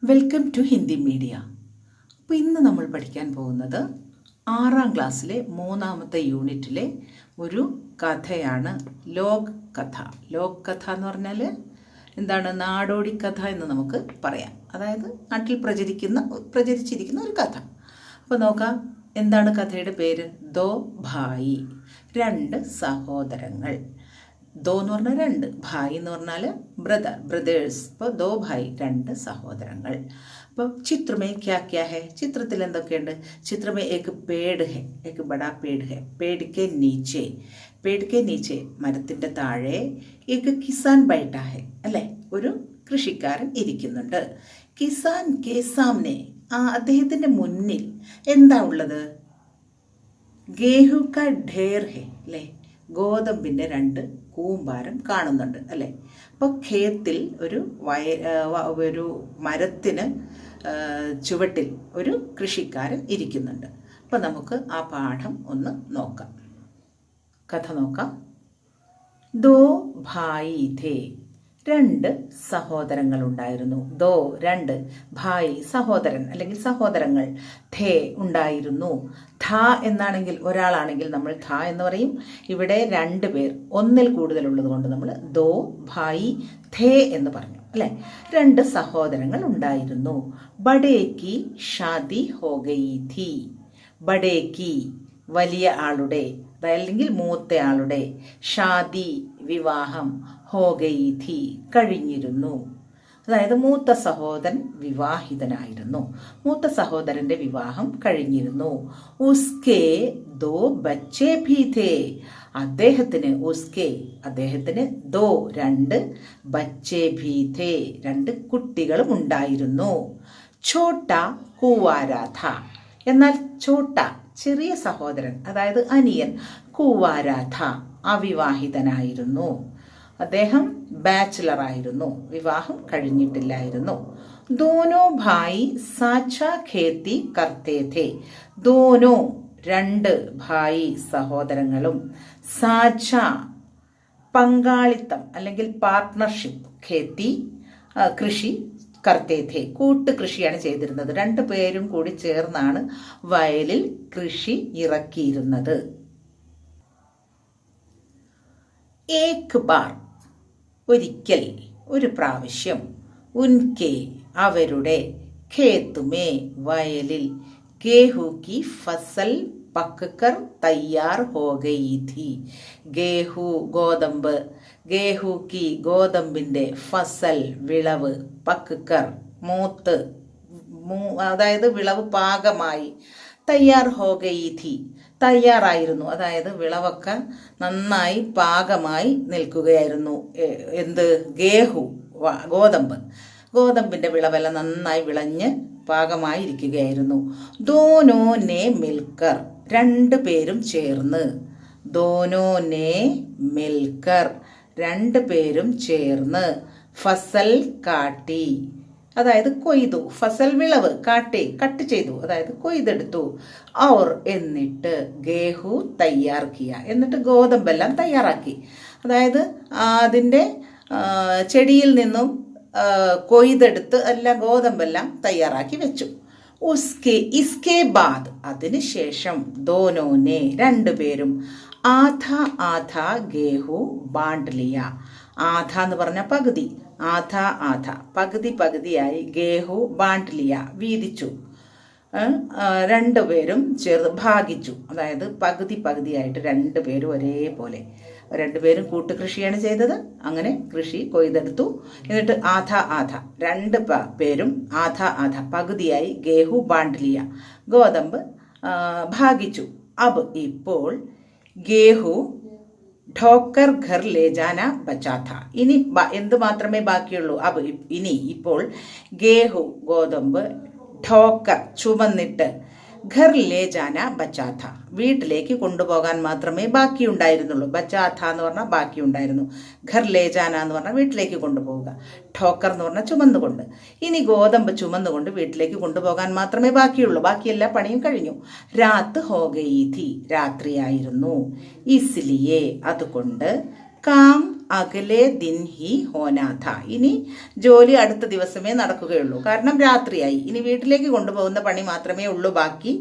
Welcome to Hindi media. അപ്പോൾ ഇന്ന് നമ്മൾ പഠിക്കാൻ പോകുന്നത് 6ാം ക്ലാസ്സിലെ 3ാമത്തെ യൂണിറ്റിലെ ഒരു കഥയാണ്. ലോക് കഥ. ലോക് കഥ എന്ന് പറഞ്ഞാൽ എന്താണ്? നാടോടി കഥ എന്ന് നമുക്ക് പറയാം. അതായത് നാട്ടിൽ പ്രചരിച്ചിരിക്കുന്ന ഒരു കഥ. അപ്പോൾ നോക്കാം, എന്താണ് കഥയുടെ പേര്? ദോ ഭായി, രണ്ട് സഹോദരങ്ങൾ. ദോ എന്ന് പറഞ്ഞാൽ രണ്ട്, ഭായി എന്ന് പറഞ്ഞാൽ ബ്രദേഴ്സ്. അപ്പോൾ ദോ ഭായി, രണ്ട് സഹോദരങ്ങൾ. അപ്പോൾ ചിത്രമേ ക്യാ ക്യാ ഹെ? ചിത്രത്തിൽ എന്തൊക്കെയുണ്ട്? ചിത്രമേ ഏക് പേട് ഹെ, ഏക് ബടാ പേട് ഹെ. പേട് കെ നീച്ചെ മരത്തിൻ്റെ താഴെ ഏക് കിസാൻ ബൈഠാ ഹെ, അല്ലേ? ഒരു കൃഷിക്കാരൻ ഇരിക്കുന്നുണ്ട്. കിസാൻ കെ സാമനെ, അദ്ദേഹത്തിൻ്റെ മുന്നിൽ എന്താ ഉള്ളത്? ഗേഹു കാ ഢേർ ഹെ, അല്ലേ? ഗോതമ്പിൻ്റെ രണ്ട് കൂമ്പാരം കാണുന്നുണ്ട്, അല്ലേ? അപ്പോൾ ഖേത്തിൽ ഒരു മരത്തിന് ചുവട്ടിൽ ഒരു കൃഷിക്കാരൻ ഇരിക്കുന്നുണ്ട്. അപ്പോൾ നമുക്ക് ആ പാഠം ഒന്ന് നോക്കാം, കഥ നോക്കാം. ദോ ഭായി ഥേ, രണ്ട് സഹോദരങ്ങൾ ഉണ്ടായിരുന്നു. ദോ രണ്ട്, ഭായി സഹോദരൻ അല്ലെങ്കിൽ സഹോദരങ്ങൾ, ഥേ ഉണ്ടായിരുന്നു. ഥ എന്നാണെങ്കിൽ ഒരാളാണെങ്കിൽ നമ്മൾ ഥ എന്ന് പറയും. ഇവിടെ രണ്ട് പേർ, ഒന്നിൽ കൂടുതലുള്ളത് കൊണ്ട് നമ്മൾ ദോ ഭായി ഥേ എന്ന് പറഞ്ഞു, അല്ലെ? രണ്ട് സഹോദരങ്ങൾ ഉണ്ടായിരുന്നു. ബഡേക്ക് ഷാദി ഹോ ഗയി ഥി. ബഡേക്ക് വലിയ ആളുടെ അല്ലെങ്കിൽ മൂത്തയാളുടെ, ഷാദി വിവാഹം, ഹോ ഗയി ഥി കഴിഞ്ഞിരുന്നു. അതായത് മൂത്ത സഹോദരൻ വിവാഹിതനായിരുന്നു. മൂത്ത സഹോദരന്റെ വിവാഹം കഴിഞ്ഞിരുന്നു. ഉസ്കെ ദോ ബച്ചേ ഭീ ഥേ. അദ്ദേഹത്തിന് ദോ രണ്ട്, ബച്ചേ ഭീ ഥേ രണ്ട് കുട്ടികളും ഉണ്ടായിരുന്നു. ഛോട്ട കുവാരാ ഥ. എന്നാൽ ഛോട്ട ചെറിയ സഹോദരൻ, അതായത് അനിയൻ, കുവാരാ ഥ അവിവാഹിതനായിരുന്നു. അദ്ദേഹം ബാച്ചിലറായിരുന്നു, വിവാഹം കഴിഞ്ഞിട്ടില്ലായിരുന്നു. ദോനോ ഭായി സാച്ച ഖേത്തി കർത്തേ ഥേ. ദോനോ രണ്ട്, ഭായി സഹോദരങ്ങളും, സാച്ച പങ്കാളിത്തം അല്ലെങ്കിൽ പാർട്ട്ണർഷിപ്പ്, ഖേത്തി കൃഷി, കർത്തേ ഥേ കൂട്ട് കൃഷിയാണ് ചെയ്തിരുന്നത്. രണ്ടു പേരും കൂടി ചേർന്നാണ് വയലിൽ കൃഷി ഇറക്കിയിരുന്നത്. ഏക് ബാർ ഒരിക്കൽ, ഒരു പ്രാവശ്യം, ഉൻകെ അവരുടെ, ഖേത്തുമേ വയലിൽ, ഗേഹു കി ഫസൽ പക്കർ തയ്യാർ ഹോ ഗയി ഥി. ഗേഹു ഗോതമ്പ്, ഗേഹു കി ഗോതമ്പിന്റെ, ഫസൽ വിളവ്, പക്കർ മൂത്ത്, അതായത് വിളവ് പാകമായി, തയ്യാർ ഹോ ഗയി ഥി തയ്യാറായിരുന്നു, അതായത് വിളവൊക്കെ നന്നായി പാകമായി നിൽക്കുകയായിരുന്നു. എന്ത്? ഗേഹു ഗോതമ്പിന്റെ വിളവെല്ലാം നന്നായി വിളഞ്ഞ് പാകമായി ഇരിക്കുകയായിരുന്നു. ദോനോ നെ മിൽക്കർ രണ്ടു പേരും ചേർന്ന്, ദോനോ നെ മിൽക്കർ രണ്ടു പേരും ചേർന്ന്, ഫസൽ കാട്ടി, അതായത് കൊയ്തു, ഫസൽ വിളവ്, കട്ട് ചെയ്തു, അതായത് കൊയ്തെടുത്തു. ഔർ എന്നിട്ട്, ഗേഹു തയ്യാർ കിയ എന്നിട്ട് ഗോതമ്പെല്ലാം തയ്യാറാക്കി, അതായത് അതിൻ്റെ ചെടിയിൽ നിന്നും കൊയ്തെടുത്ത് എല്ലാം ഗോതമ്പെല്ലാം തയ്യാറാക്കി വെച്ചു. ഇസ്കെ ബാദ് അതിനുശേഷം, ദോനോനെ രണ്ടുപേരും, ആധ ഗേഹു ബാണ്ട്ലിയ. ആധ എന്ന് പറഞ്ഞ പകുതി, ആധ പകുതിയായി, ഗേഹു ബാണ്ട്ലിയ വീതിച്ചു, രണ്ടുപേരും ചേർന്ന് ഭാഗിച്ചു, അതായത് പകുതിയായിട്ട് രണ്ടുപേരും ഒരേപോലെ, രണ്ടുപേരും കൂട്ടുകൃഷിയാണ് ചെയ്തത്. അങ്ങനെ കൃഷി കൊയ്തെടുത്തു. എന്നിട്ട് ആധ രണ്ട് പേരും ആധ പകുതിയായി, ഗേഹു ബാണ്ട്ലിയ ഗോതമ്പ് ഭാഗിച്ചു. ഇപ്പോൾ ഗേഹു ഠോക്കർ ഘർ ലേ ജാന ബച്ചാ ഥ. ഇനി എന്ത് മാത്രമേ ബാക്കിയുള്ളൂ? ഇപ്പോൾ ഗേഹു ഗോതമ്പ്, ഠോക്കർ ചുമന്നിട്ട്, ഘർ ലേ ജാന ബച്ചാ ഥ വീട്ടിലേക്ക് കൊണ്ടുപോകാൻ മാത്രമേ ബാക്കിയുണ്ടായിരുന്നുള്ളൂ. ബച്ചാ ഥ എന്ന് പറഞ്ഞാൽ ബാക്കിയുണ്ടായിരുന്നു, ഘർ ലേ ജാന എന്ന് പറഞ്ഞാൽ വീട്ടിലേക്ക് കൊണ്ടുപോവുക, ഠോക്കർ എന്ന് പറഞ്ഞാൽ ചുമന്നുകൊണ്ട്. ഇനി ഗോതമ്പ് ചുമന്നുകൊണ്ട് വീട്ടിലേക്ക് കൊണ്ടുപോകാൻ മാത്രമേ ബാക്കിയുള്ളൂ, ബാക്കിയെല്ലാ പണിയും കഴിഞ്ഞു. രാത്ത് ഹോ ഗയി ഥി രാത്രിയായിരുന്നു. ഇസ്ലിയെ അതുകൊണ്ട്, കാം അകലെ ദിൻ ഹി ഹോനാഥ. ഇനി ജോലി അടുത്ത ദിവസമേ നടക്കുകയുള്ളൂ, കാരണം രാത്രിയായി. ഇനി വീട്ടിലേക്ക് കൊണ്ടുപോകുന്ന പണി മാത്രമേ ഉള്ളൂ ബാക്കി.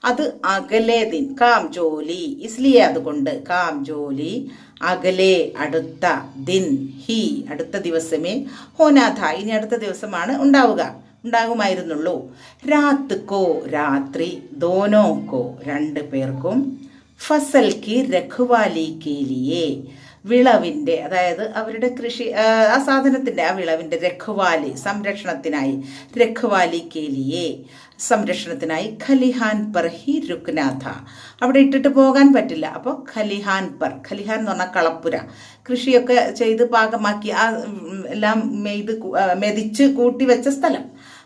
അത് അകലെ ദിൻ, കാം ജോലി, ഇസ്ലിയെ അതുകൊണ്ട്, കാം ജോലി, അകലെ അടുത്ത, ദിൻ ഹി അടുത്ത ദിവസമേ, ഹോനാഥ ഇനി അടുത്ത ദിവസമാണ് ഉണ്ടാകുമായിരുന്നുള്ളൂ. രാത് കോ രാത്രി, ദോനോ കോ രണ്ടു പേർക്കും, ഫസൽ കി രഖ്വാലി കെ ലിയേ വിളവിൻ്റെ, അതായത് അവരുടെ കൃഷി ആ സാധനത്തിൻ്റെ ആ വിളവിൻ്റെ രഖ്വാലി സംരക്ഷണത്തിനായി, രഖ്വാലി കെ ലിയേ സംരക്ഷണത്തിനായി, ഖലിഹാൻ പർ ഹി രുക്നാഥ അവിടെ ഇട്ടിട്ട് പോകാൻ പറ്റില്ല. അപ്പോൾ ഖലിഹാൻ പർ, ഖലിഹാൻ എന്ന് പറഞ്ഞാൽ കളപ്പുര, കൃഷിയൊക്കെ ചെയ്ത് പാകമാക്കി ആ എല്ലാം മെതിച്ച് കൂട്ടി വെച്ച സ്ഥലം,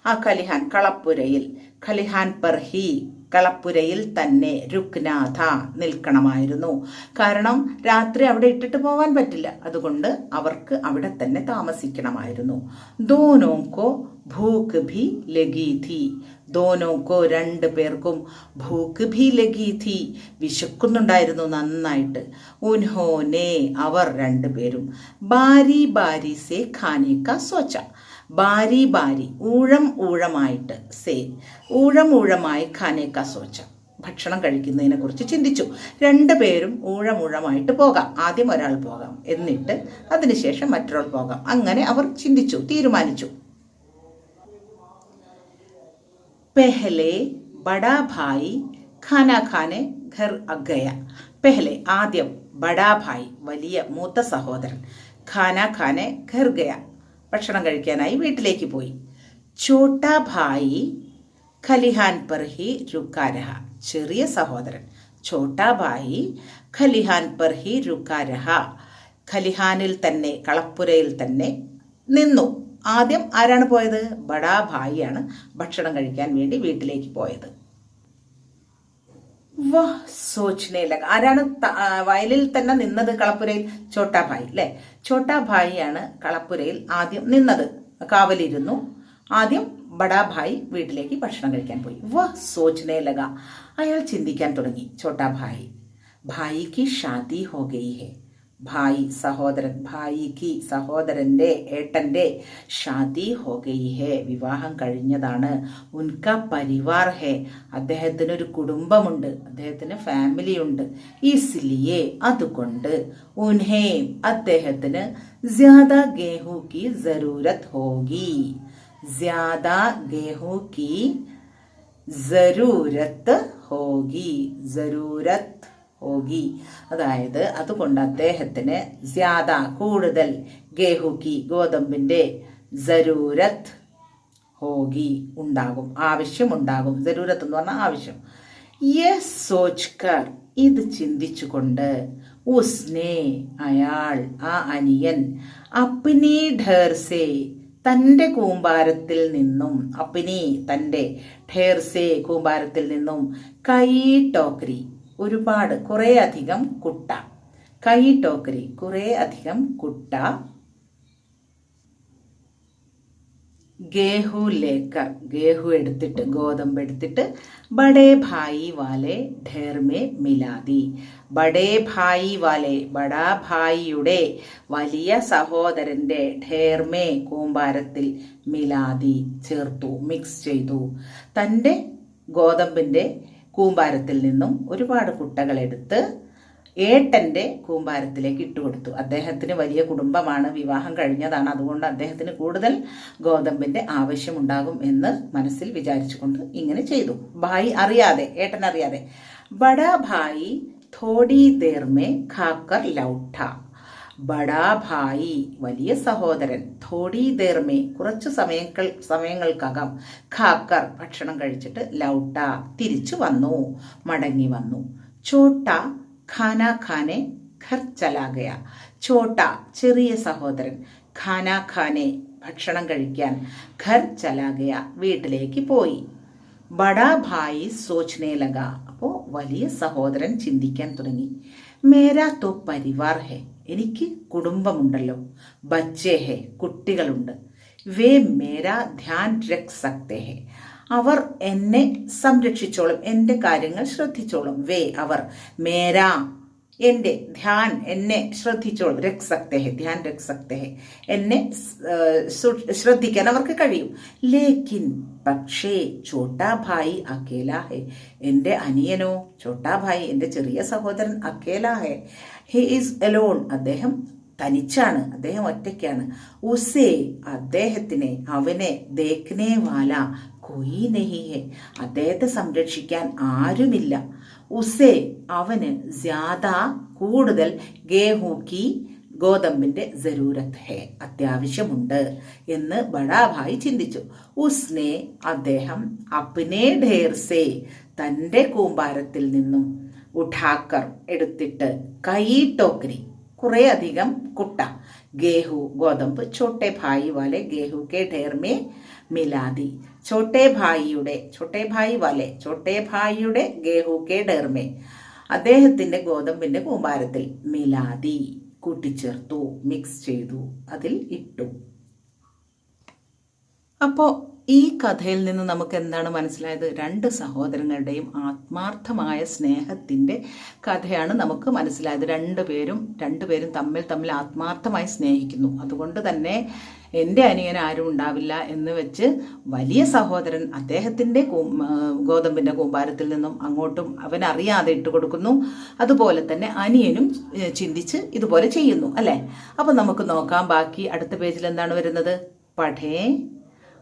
ആ ഖലിഹാൻ കളപ്പുരയിൽ, ഖലിഹാൻ പർ ഹി കളപ്പുരയിൽ തന്നെ, രുക്നാഥ നിൽക്കണമായിരുന്നു. കാരണം രാത്രി അവിടെ ഇട്ടിട്ട് പോകാൻ പറ്റില്ല, അതുകൊണ്ട് അവർക്ക് അവിടെ തന്നെ താമസിക്കണമായിരുന്നു. ദോനോക്കോ ഭൂക്ക് ഭി ലഗി ഥി, ദോനോക്കോ രണ്ടു പേർക്കും, ഭൂക്ക് ഭി ലഗി ഥി വിശക്കുന്നുണ്ടായിരുന്നു നന്നായിട്ട്. ഉൻഹോനെ അവർ രണ്ടുപേരും, ബാരി ബാരി സെ ഖാനെ കാ സോച്ച, ബാരി ബാരി ഊഴമായിട്ട്, സേ ഊഴമായി ഖാനെ കാ സോച്ച ഭക്ഷണം കഴിക്കുന്നതിനെ കുറിച്ച് ചിന്തിച്ചു. രണ്ടുപേരും ഊഴമായിട്ട് പോകാം, ആദ്യം ഒരാൾ പോകാം, എന്നിട്ട് അതിനുശേഷം മറ്റൊരാൾ പോകാം, അങ്ങനെ അവർ ചിന്തിച്ചു, തീരുമാനിച്ചു. പെഹലെ ബഡാ ഭായി ഖാനാ ഖാനെ ഘർ അഗയ, പെഹലെ ആദ്യം, ബഡാ ഭായി വലിയ മൂത്ത സഹോദരൻ, ഖാനാ ഖാനെ ഘർ ഗയ ഭക്ഷണം കഴിക്കാനായി വീട്ടിലേക്ക് പോയി. ചോട്ടാ ഭായി ഖലിഹാൻ പർ ഹി രുക്കാ രഹ, ചെറിയ സഹോദരൻ ചോട്ടാ ഭായി ഖലിഹാൻ പർ ഹി രുക്കാ രഹ ഖലിഹാനിൽ തന്നെ, കളപ്പുരയിൽ തന്നെ നിന്നു. ആദ്യം ആരാണ് പോയത്? ബഡാ ഭായിയാണ് ഭക്ഷണം കഴിക്കാൻ വേണ്ടി വീട്ടിലേക്ക് പോയത്. വഹ് സോച്നെ ലഗ, ആരാണ് വയലിൽ തന്നെ നിന്നത് കളപ്പുരയിൽ? ചോട്ടാ ഭായി അല്ലേ, ചോട്ടാ ഭായിയാണ് കളപ്പുരയിൽ ആദ്യം നിന്നത്, കാവലിരുന്നു. ആദ്യം ബഡാ ഭായി വീട്ടിലേക്ക് ഭക്ഷണം കഴിക്കാൻ പോയി. വഹ് സോച്നെ ലഗ, അയാൾ ചിന്തിക്കാൻ തുടങ്ങി. ചോട്ടാ ഭായി, ഭായിക്ക് ഷാദി ഹോ ഗയി ഹെ, ഭായി സഹോദരൻ, ഭായിക്ക് സഹോദരൻ്റെ ഏട്ടൻ്റെ, ഷാദി ഹോ ഗയി ഹെ വിവാഹം കഴിഞ്ഞതാണ്. ഉൻകാ പരിവാർ ഹെ അദ്ദേഹത്തിനൊരു കുടുംബമുണ്ട്, അദ്ദേഹത്തിന് ഫാമിലിയുണ്ട്. ഇസ്ലിയെ അതുകൊണ്ട്, ഉൻഹേ അദ്ദേഹത്തിന്, ജ്യാദ ഗേഹൂ കി ജറൂരത്ത് ഹോഗി, ജ്യാദ ഗേഹൂ കി ജറൂരത്ത് ഹോഗി, ജറൂരത്ത് ഹോഗി അതായത് അതുകൊണ്ട് അദ്ദേഹത്തിന്, ജ്യാദ കൂടുതൽ, ഗേഹുക്കി ഗോതമ്പിൻ്റെ, ജറൂരത്ത് ഹോഗി ഉണ്ടാകും, ആവശ്യമുണ്ടാകും. ജറൂരത്ത് എന്ന് പറഞ്ഞാൽ ആവശ്യം. യഹ് സോച്ച്കർ ഇത് ചിന്തിച്ചുകൊണ്ട്, ഉസ്നെ അയാൾ, ആ അനിയൻ, അപ്നി ഢേർസെ തൻ്റെ കൂമ്പാരത്തിൽ നിന്നും, അപ്നി തൻ്റെ, ഠേർസെ കൂമ്പാരത്തിൽ നിന്നും, കൈ ടോക്രി ഒരുപാട്, കുറേ അധികം കുട്ട, കൈ ടോക്കരി കുറേ അധികം കുട്ട, ഗേഹു ലേക്കർ ഗേഹു എടുത്തിട്ട്, ഗോതമ്പ് എടുത്തിട്ട്, ബഡേ ഭായി വാലെ ഢേർ മേ മിലാദി, ബഡേ ഭായി വാലെ ബഡാ ഭായിയുടെ വലിയ സഹോദരൻ്റെ, ഢേർ മേ കൂമ്പാരത്തിൽ, മിലാദി ചേർത്തു, മിക്സ് ചെയ്തു. തൻ്റെ ഗോതമ്പിൻ്റെ കൂമ്പാരത്തിൽ നിന്നും ഒരുപാട് കുട്ടകളെടുത്ത് ഏട്ടൻ്റെ കൂമ്പാരത്തിലേക്ക് ഇട്ടുകൊടുത്തു. അദ്ദേഹത്തിന് വലിയ കുടുംബമാണ്, വിവാഹം കഴിഞ്ഞതാണ്, അതുകൊണ്ട് അദ്ദേഹത്തിന് കൂടുതൽ ഗോതമ്പിൻ്റെ ആവശ്യമുണ്ടാകും എന്ന് മനസ്സിൽ വിചാരിച്ചുകൊണ്ട് ഇങ്ങനെ ചെയ്തു. ഭായി അറിയാതെ, ഏട്ടൻ അറിയാതെ. ബഡാ ഭായി തോടി ദേർ മേ ഖാക്കർ ലൗട്ട, ബഡാ ഭായി വലിയ സഹോദരൻ, തോടി ദേർ മേ കുറച്ചു സമയങ്ങൾക്കകം, ഖാക്കർ ഭക്ഷണം കഴിച്ചിട്ട്, ലൗട്ട തിരിച്ചു വന്നു, മടങ്ങി വന്നു. ചോട്ട ഖാനാ ഖാനെ ഘർ ചലാ ഗയ, ചോട്ട ചെറിയ സഹോദരൻ, ഖാനാ ഖാനെ ഭക്ഷണം കഴിക്കാൻ, ഘർ ചലാ ഗയ വീട്ടിലേക്ക് പോയി. ബഡാ ഭായി സോച്നെ ലഗ അപ്പോൾ വലിയ സഹോദരൻ ചിന്തിക്കാൻ തുടങ്ങി. മേരാ തോ പരിവാർ ഹെ എനിക്ക് കുടുംബമുണ്ടല്ലോ, ബച്ചേ ഹെ കുട്ടികളുണ്ട്, വേ മേരാ ധ്യാൻ രഖ് സക്തേ ഹെ അവർ എന്നെ സംരക്ഷിച്ചോളും, എൻ്റെ കാര്യങ്ങൾ ശ്രദ്ധിച്ചോളും. വേ അവർ, മേരാ എൻ്റെ ധ്യാൻ എന്നെ ശ്രദ്ധിച്ചോളും, രഖ് സക്തേ ഹെ, ധ്യാൻ രഖ് സക്തേ ഹെ, എന്നെ ശ്രദ്ധിക്കാൻ അവർക്ക് കഴിയും. ലേക്കിൻ പക്ഷേ ഛോട്ടാ ഭായി അക്കേലാ ഹെ, എൻ്റെ അനിയനോ, ഛോട്ടാ ഭായി എൻ്റെ ചെറിയ സഹോദരൻ അക്കേലാ ഹെ, ഹി ഈസ് അലോൺ, അദ്ദേഹം തനിച്ചാണ്, അദ്ദേഹം ഒറ്റയ്ക്കാണ്. ഉസേ അദ്ദേഹത്തിനെ, അവനെ, ദേഖ്നെ വാല കൊയ് നഹി ഹെ, അദ്ദേഹത്തെ സംരക്ഷിക്കാൻ ആരുമില്ല. ഉസേ അവന് ജ്യാദ കൂടുതൽ ഗേഹൂക്കി ഗോതമ്പിന്റെ ജരൂരത്ത് ഹെ, അത്യാവശ്യമുണ്ട് എന്ന് ബഡാഭായി ചിന്തിച്ചു. ഉസ്നെ അദ്ദേഹം അപ്നെ ഢേർ സേ തൻ്റെ കൂമ്പാരത്തിൽ നിന്നും ഉഠാക്കർ എടുത്തിട്ട് കൈ ടോക്കരി കുറേ അധികം കുട്ട ഗേഹു ഗോതമ്പ് ചോട്ടെ ഭായി വാലെ ഗേഹു കെ ഢേർ മേ മിലാദി, ചോട്ടെ ഭായിയുടെ ഗേഹു കെ ഢേർ മേ അദ്ദേഹത്തിന്റെ ഗോതമ്പിന്റെ കൂമ്പാരത്തിൽ മിലാദി കൂട്ടിച്ചേർത്തു, മിക്സ് ചെയ്തു, അതിൽ ഇട്ടു. അപ്പോൾ ഈ കഥയിൽ നിന്ന് നമുക്ക് എന്താണ് മനസ്സിലായത്? രണ്ട് സഹോദരങ്ങളുടെയും ആത്മാർത്ഥമായ സ്നേഹത്തിൻ്റെ കഥയാണ് നമുക്ക് മനസ്സിലായത്. രണ്ടുപേരും തമ്മിൽ ആത്മാർത്ഥമായി സ്നേഹിക്കുന്നു. അതുകൊണ്ട് തന്നെ എൻ്റെ അനിയൻ ആരും ഉണ്ടാവില്ല എന്ന് വെച്ച് വലിയ സഹോദരൻ അദ്ദേഹത്തിൻ്റെ ഗോതമ്പിൻ്റെ കൂമ്പാരത്തിൽ നിന്നും അങ്ങോട്ടും അവനറിയാതെ ഇട്ട് കൊടുക്കുന്നു. അതുപോലെ തന്നെ അനിയനും ചിന്തിച്ച് ഇതുപോലെ ചെയ്യുന്നു, അല്ലേ? അപ്പം നമുക്ക് നോക്കാം ബാക്കി അടുത്ത പേജിൽ എന്താണ് വരുന്നത്. പഠേ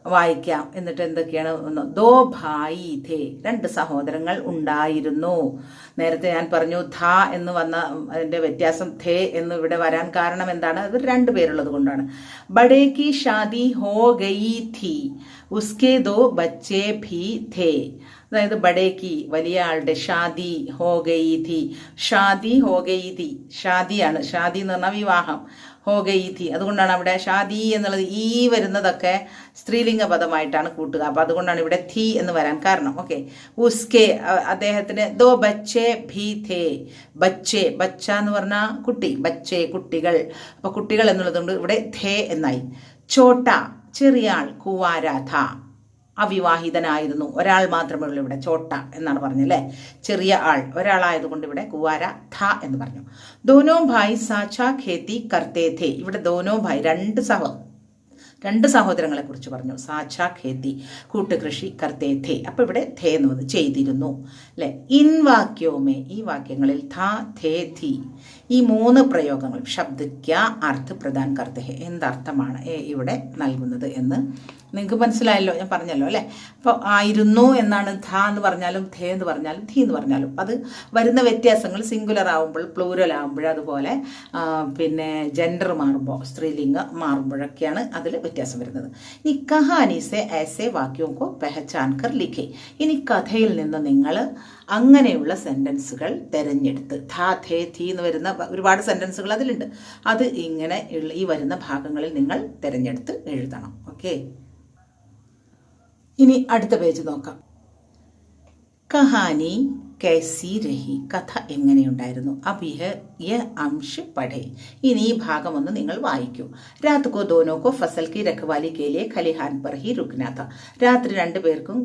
വായിക്കാം. എന്നിട്ട് എന്തൊക്കെയാണ്? ദോ ഭായി ഥേ, രണ്ട് സഹോദരങ്ങൾ ഉണ്ടായിരുന്നു. നേരത്തെ ഞാൻ പറഞ്ഞു ധ എന്ന് വന്ന അതിൻ്റെ വ്യത്യാസം ഥേ എന്ന് ഇവിടെ വരാൻ കാരണം എന്താണ്? അത് രണ്ടുപേരുള്ളത് കൊണ്ടാണ്. ബഡേ കി ഷാദി ഹോ ഗയി ഥി ഉസ്കെ ദോ ബച്ചേ ഭി ഥേ, അതായത് ബഡേക്ക് വലിയ ആളുടെ ഷാദി ഹോ ഗയി ഥി, ഷാദിയാണ്, ഷാദി എന്ന് പറഞ്ഞാൽ വിവാഹം, ഹോ ഗയി ഥി, അതുകൊണ്ടാണ് അവിടെ ഷാദി എന്നുള്ളത് ഈ വരുന്നതൊക്കെ സ്ത്രീലിംഗ പദമായിട്ടാണ് കൂട്ടുക. അപ്പം അതുകൊണ്ടാണ് ഇവിടെ ഥി എന്ന് വരാൻ കാരണം. ഓക്കെ. ഉസ്കെ അദ്ദേഹത്തിന് ദോ ബച്ചേ ഭി ഥേ, ബച്ച എന്ന് പറഞ്ഞാൽ കുട്ടി, ബച്ചേ കുട്ടികൾ, അപ്പം കുട്ടികൾ എന്നുള്ളതുകൊണ്ട് ഇവിടെ ഥേ എന്നായി. ചോട്ട ചെറിയ ആൾ, കുവാരാധ അവിവാഹിതനായിരുന്നു, ഒരാൾ മാത്രമേ ഉള്ളൂ. ഇവിടെ ചോട്ട എന്നാണ് പറഞ്ഞല്ലേ, ചെറിയ ആൾ, ഒരാളായതുകൊണ്ട് ഇവിടെ കുവാര ഥ എന്ന് പറഞ്ഞു. ദോനോ ഭായ് സാച്ചാ ഖേത്തി കർത്തേ ഥേ, ഇവിടെ ദോനോ ഭായ് രണ്ട് സഹോദരങ്ങളെ കുറിച്ച് പറഞ്ഞു. സാച്ചാ ഖേത്തി കൂട്ടുകൃഷി, കർത്തേ ഥേ, അപ്പൊ ഇവിടെ ഥേ എന്ന് ചെയ്തിരുന്നു, അല്ലെ? ഇൻ വാക്യോമേ ഈ വാക്യങ്ങളിൽ ഥ ഥേ ഥി ഈ മൂന്ന് പ്രയോഗങ്ങൾ ശബ്ദിക്ക അർത്ഥ പ്രദാൻ കർത്തേ, എന്തർത്ഥമാണ് ഇവിടെ നൽകുന്നത് എന്ന് നിങ്ങൾക്ക് മനസ്സിലായല്ലോ, ഞാൻ പറഞ്ഞല്ലോ, അല്ലേ? അപ്പോൾ ആയിരുന്നു എന്നാണ് ധ എന്ന് പറഞ്ഞാലും ഥേ എന്ന് പറഞ്ഞാലും ധീ എന്ന് പറഞ്ഞാലും അത് വരുന്ന വ്യത്യാസങ്ങൾ സിംഗുലർ ആവുമ്പോൾ, പ്ലൂരൽ ആവുമ്പോൾ, അതുപോലെ പിന്നെ ജെൻഡർ മാറുമ്പോൾ, സ്ത്രീലിംഗം മാറുമ്പോഴൊക്കെയാണ് അതിൽ വ്യത്യാസം വരുന്നത്. ഇനി കഹാനീസെ ऐसे വാക്യോं को पहचान कर लिखे, ഇനി കഥയിൽ നിന്ന് നിങ്ങൾ അങ്ങനെയുള്ള സെൻറ്റൻസുകൾ തിരഞ്ഞെടുത്ത്, ധാ ഥേ ഥീ എന്ന് വരുന്ന ഒരുപാട് സെൻറ്റൻസുകൾ അതിലുണ്ട്, അത് ഇങ്ങനെ ഈ വരുന്ന ഭാഗങ്ങളിൽ നിങ്ങൾ തിരഞ്ഞെടുത്ത് എഴുതണം. ഓക്കെ. ഇനി അടുത്ത പേജ് നോക്കാം. കഹാനി कैसी रही, കഥ എങ്ങനെയുണ്ടായിരുന്നു. अब यह अंश पढ़े, ഇനി ഈ ഭാഗം ഒന്ന് നിങ്ങൾ വായിക്കൂ. രാത് കോ ദോനോ കോ ഫസൽ കി രഖ്വാലി കെ ലിയെ ഖലിഹാൻ പർ ഹി രുക്നാ था, രാത്രി രണ്ടുപേർക്കും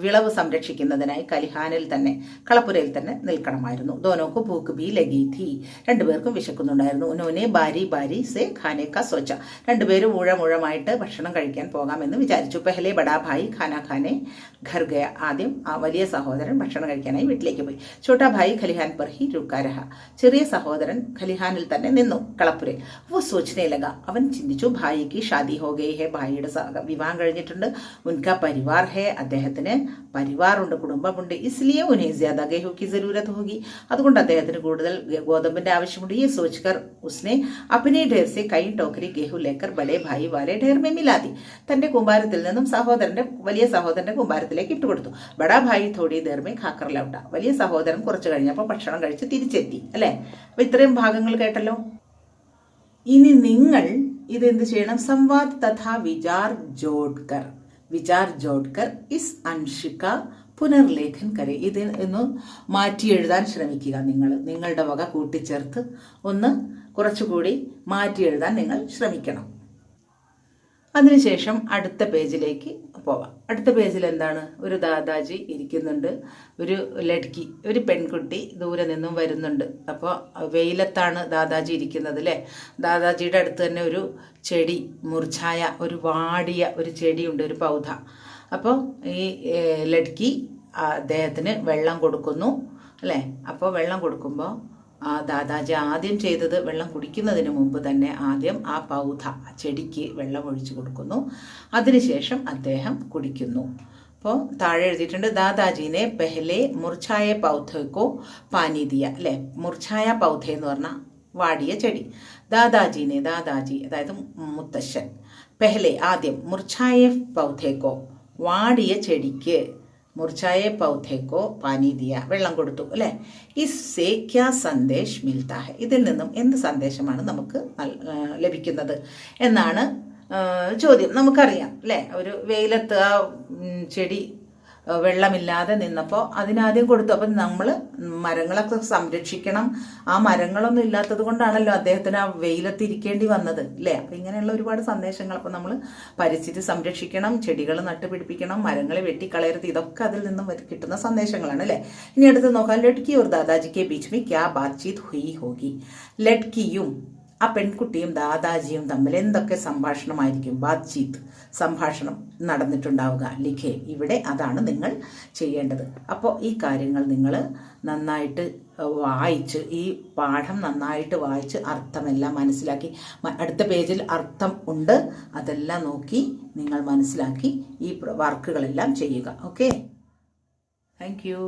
വിളവ് സംരക്ഷിക്കുന്നതിനായി ഖലിഹാനിൽ തന്നെ, കളപ്പുരയിൽ തന്നെ നിൽക്കണമായിരുന്നു. ദോനോ കോ ഭൂക്ക് ഭി ലഗി ഥി, രണ്ടുപേർക്കും വിശക്കുന്നുണ്ടായിരുന്നു. ഉന്നോനെ ബാരി ബാരി സെ ഖാനെ കാ സോച്ച, രണ്ടുപേരും ഊഴമായിട്ട് ഭക്ഷണം കഴിക്കാൻ പോകാമെന്ന് വിചാരിച്ചു. പെഹലെ ബഡാ ഭായി ഖാനാ ഖാനെ ഘർ ഗയ, ആദ്യം ആ വലിയ സഹോദരൻ ഭക്ഷണം കഴിക്കാനായി വീട്ടിലേക്ക് പോയി. ഛോട്ടാ ഭായി ഖലിഹാൻ പർ ഹി രുക്കാ രഹ, ചെറിയ സഹോദരൻ ഖലിഹാനിൽ തന്നെ നിന്നു, കളപ്പുരയിൽ. വോ സോച്ചനെ ലഗ, അവൻ ചിന്തിച്ചു, ഭായിക്ക് ഷാദി ഹോ ഗയി ഹെ, ഭായിയുടെ വിവാഹം കഴിഞ്ഞിട്ടുണ്ട്. ഉൻകാ പരിവാർ ഹെ, അദ്ദേഹത്തിന് പരിവാറുണ്ട്, കുടുംബമുണ്ട്. ഇസ്ലിയെ ഉനെ ജ്യാദ ഗേഹു കി ജറൂരത്ത് ഹോഗി, അതുകൊണ്ട് അദ്ദേഹത്തിന് കൂടുതൽ ഗോതമ്പിന്റെ ആവശ്യമുണ്ട്. ഈ സോച്ച്കർ ഉസ്നെ അപ്നെ ഢേർ സെ കൈ ടോക്കരി ഗേഹു ലേക്കർ ബഡേ ഭായി വാലെ ഢേർ മേ മിലാദി, തന്റെ കുമ്പാരത്തിൽ നിന്നും വലിയ സഹോദരന്റെ കുമ്പാരത്തിലേക്ക് ഇട്ടുകൊടുത്തു. ബഡാ ഭായി തോടി ദേർ മേ ഖാക്കർ ലൗട്ട, വലിയ സഹോദരൻ കുറച്ച് കഴിഞ്ഞപ്പോൾ ഭക്ഷണം കഴിച്ച് തിരിച്ചെത്തി, അല്ലെ? അപ്പൊ ഇത്രയും ഭാഗങ്ങൾ കേട്ടല്ലോ. ഇനി നിങ്ങൾ ഇതെന്ത് ചെയ്യണം? സംവാദ് തഥാ വിചാർ ജോഡ്കർ ഇസ് അൻഷിക പുനർലേഖൻ കരെ, ഇത് ഒന്ന് മാറ്റി എഴുതാൻ ശ്രമിക്കുക. നിങ്ങളുടെ വക കൂട്ടിച്ചേർത്ത് ഒന്ന് കുറച്ചുകൂടി മാറ്റി എഴുതാൻ നിങ്ങൾ ശ്രമിക്കണം. അതിനുശേഷം അടുത്ത പേജിലേക്ക് പോവാം. അടുത്ത പേജിൽ എന്താണ്? ഒരു ദാദാജി ഇരിക്കുന്നുണ്ട്, ഒരു ലഡ്കി, ഒരു പെൺകുട്ടി ദൂരെ നിന്നും വരുന്നുണ്ട്. അപ്പോൾ വെയിലത്താണ് ദാദാജി ഇരിക്കുന്നത് അല്ലേ. ദാദാജിയുടെ അടുത്ത് തന്നെ ഒരു ചെടി, മുർഛായ, ഒരു വാടിയ ഒരു ചെടിയുണ്ട്, ഒരു പൗധ. അപ്പോൾ ഈ ലഡ്കി അദ്ദേഹത്തിന് വെള്ളം കൊടുക്കുന്നു അല്ലേ. അപ്പോൾ വെള്ളം കൊടുക്കുമ്പോൾ ദാദാജി ആദ്യം ചെയ്തത് വെള്ളം കുടിക്കുന്നതിന് മുമ്പ് തന്നെ ആദ്യം ആ പൗധ, ചെടിക്ക് വെള്ളം ഒഴിച്ചു കൊടുക്കുന്നു. അതിനുശേഷം അദ്ദേഹം കുടിക്കുന്നു. അപ്പോൾ താഴെ എഴുതിയിട്ടുണ്ട്, ദാദാജിനെ പെഹലെ മുർഛായ പൗധക്കോ പാനി ദിയ അല്ലേ. മുർഛായ പൗധ എന്ന് പറഞ്ഞാൽ വാടിയ ചെടി. ദാദാജിനെ, ദാദാജി അതായത് മുത്തശ്ശൻ, പെഹലെ ആദ്യം, മുർഛായ പൗധക്കോ വാടിയ ചെടിക്ക്, മുർഛായ പൗധക്കോ പാനി ദിയ വെള്ളം കൊടുത്തു അല്ലേ. ഇസ്സേ ക്യാ സന്ദേശ് മിൽത്താ ഹെ, ഇതിൽ നിന്നും എന്ത് സന്ദേശമാണ് നമുക്ക് ലഭിക്കുന്നത് എന്നാണ് ചോദ്യം. നമുക്കറിയാം അല്ലേ, ഒരു വെയിലത്ത് ആ ചെടി വെള്ളമില്ലാതെ നിന്നപ്പോൾ അതിനാദ്യം കൊടുത്തു. അപ്പം നമ്മൾ മരങ്ങളൊക്കെ സംരക്ഷിക്കണം. ആ മരങ്ങളൊന്നും ഇല്ലാത്തത് കൊണ്ടാണല്ലോ അദ്ദേഹത്തിന് ആ വെയിലത്തിരിക്കേണ്ടി വന്നത് അല്ലേ. അപ്പം ഇങ്ങനെയുള്ള ഒരുപാട് സന്ദേശങ്ങൾ. അപ്പം നമ്മൾ പരിസ്ഥിതി സംരക്ഷിക്കണം, ചെടികൾ നട്ടുപിടിപ്പിക്കണം, മരങ്ങളെ വെട്ടിക്കളയരുത്, ഇതൊക്കെ അതിൽ നിന്നും കിട്ടുന്ന സന്ദേശങ്ങളാണ് അല്ലേ. ഇനി അടുത്ത് നോക്കാം, ലഡ്കി ഓർ ദാദാജിക്ക് ബീച്ച് മേ ക്യാ ബാത്ചീത് ഹുയി ഹോഗി. ലഡ്കിയും ആ പെൺകുട്ടിയും ദാദാജിയും തമ്മിൽ എന്തൊക്കെ സംഭാഷണമായിരിക്കും? ബാത്ചീത്ത്, സംഭാഷണം നടന്നിട്ടുണ്ടാവുക. ലിഖേ, ഇവിടെ അതാണ് നിങ്ങൾ ചെയ്യേണ്ടത്. അപ്പോൾ ഈ കാര്യങ്ങൾ നിങ്ങൾ നന്നായിട്ട് വായിച്ച്, ഈ പാഠം നന്നായിട്ട് വായിച്ച് അർത്ഥമെല്ലാം മനസ്സിലാക്കി, അടുത്ത പേജിൽ അർത്ഥം ഉണ്ട്, അതെല്ലാം നോക്കി നിങ്ങൾ മനസ്സിലാക്കി ഈ വർക്കുകളെല്ലാം ചെയ്യുക. Okay, thank you.